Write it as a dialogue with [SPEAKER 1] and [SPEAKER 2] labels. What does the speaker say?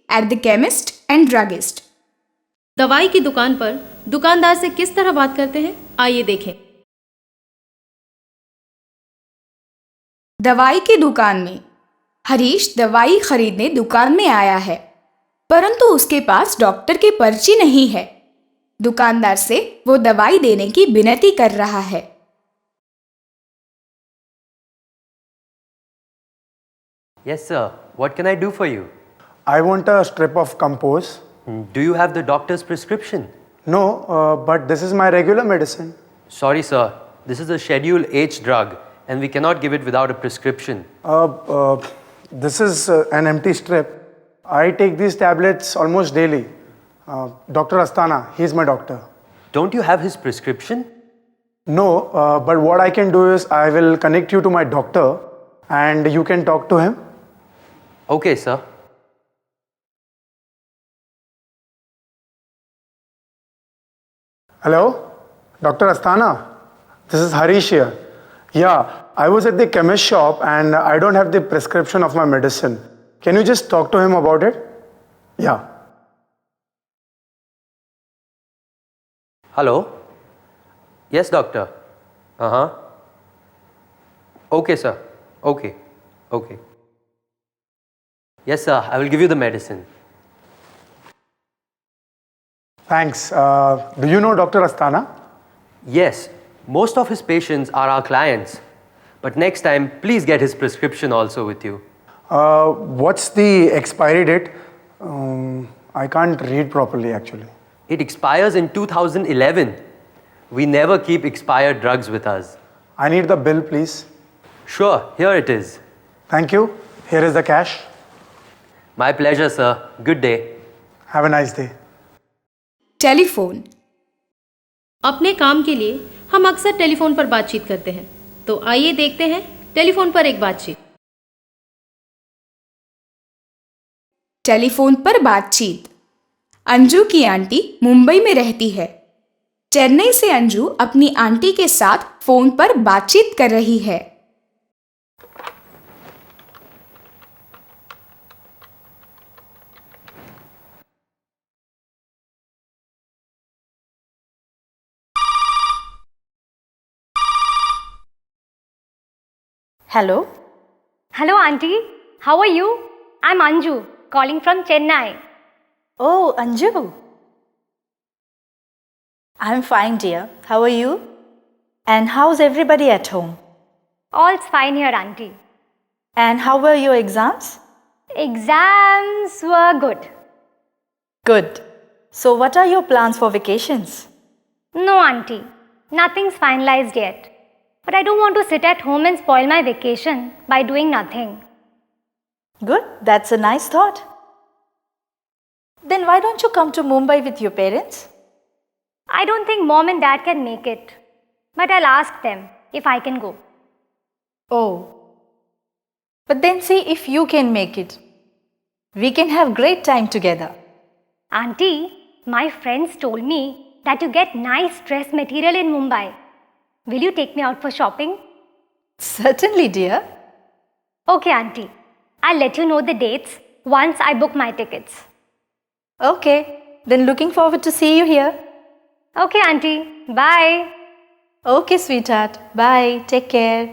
[SPEAKER 1] at the chemist and druggist.
[SPEAKER 2] दवाई की दुकान पर दुकानदार से किस तरह बात करते हैं, आइए देखें।
[SPEAKER 1] दवाई की दुकान में हरीश दवाई खरीदने दुकान में आया है, परंतु उसके पास डॉक्टर की पर्ची नहीं है। दुकानदार से वो दवाई देने की विनती कर रहा है।
[SPEAKER 3] Yes, sir. What can I do for you?
[SPEAKER 4] I want a strip of compose.
[SPEAKER 3] Do you have the doctor's prescription?
[SPEAKER 4] No, but this is my regular medicine.
[SPEAKER 3] Sorry, sir. This is a Schedule H drug and we cannot give it without a prescription.
[SPEAKER 4] This is an empty strip. I take these tablets almost daily. Dr. Astana, he's my doctor.
[SPEAKER 3] Don't you have his prescription?
[SPEAKER 4] No, but what I can do is I will connect you to my doctor and you can talk to him.
[SPEAKER 3] Okay, sir.
[SPEAKER 4] Hello, Dr. Astana. This is Harish here. Yeah, I was at the chemist shop and I don't have the prescription of my medicine. Can you just talk to him about it? Yeah.
[SPEAKER 3] Hello? Yes, doctor. Okay, sir. Okay. Yes, sir. I will give you the medicine.
[SPEAKER 4] Thanks. Do you know Dr. Astana?
[SPEAKER 3] Yes. Most of his patients are our clients. But next time, please get his prescription also with you.
[SPEAKER 4] What's the expiry date? I can't read properly actually.
[SPEAKER 3] It expires in 2011. We never keep expired drugs with us.
[SPEAKER 4] I need the bill, please.
[SPEAKER 3] Sure, here it is.
[SPEAKER 4] Thank you. Here is the cash.
[SPEAKER 3] My pleasure, sir. Good day.
[SPEAKER 4] Have a nice day.
[SPEAKER 1] Telephone.
[SPEAKER 2] अपने काम के लिए हम अक्सर telephone पर बातचीत करते हैं, तो आइए देखते हैं टेलीफोन पर एक बातचीत।
[SPEAKER 1] टेलीफोन पर बातचीत। अंजू की आंटी मुंबई में रहती है। चेन्नई से अंजू अपनी आंटी के साथ फोन पर बातचीत कर रही है।
[SPEAKER 5] Hello.
[SPEAKER 6] Hello, Auntie. How are you? I'm Anju, calling from Chennai.
[SPEAKER 5] Oh, Anju. I'm fine, dear. How are you? And how's everybody at home?
[SPEAKER 6] All's fine here, Auntie.
[SPEAKER 5] And how were your exams?
[SPEAKER 6] Exams were good.
[SPEAKER 5] Good. So what are your plans for vacations?
[SPEAKER 6] No, Auntie. Nothing's finalized yet. But I don't want to sit at home and spoil my vacation by doing nothing.
[SPEAKER 5] Good. That's a nice thought. Then why don't you come to Mumbai with your parents?
[SPEAKER 6] I don't think Mom and Dad can make it. But I'll ask them if I can go.
[SPEAKER 5] Oh. But then see if you can make it. We can have great time together.
[SPEAKER 6] Auntie, my friends told me that you get nice dress material in Mumbai. Will you take me out for shopping?
[SPEAKER 5] Certainly, dear.
[SPEAKER 6] Okay, Auntie. I'll let you know the dates once I book my tickets.
[SPEAKER 5] Okay. Then looking forward to see you here.
[SPEAKER 6] Okay, Auntie. Bye.
[SPEAKER 5] Okay, sweetheart. Bye. Take care.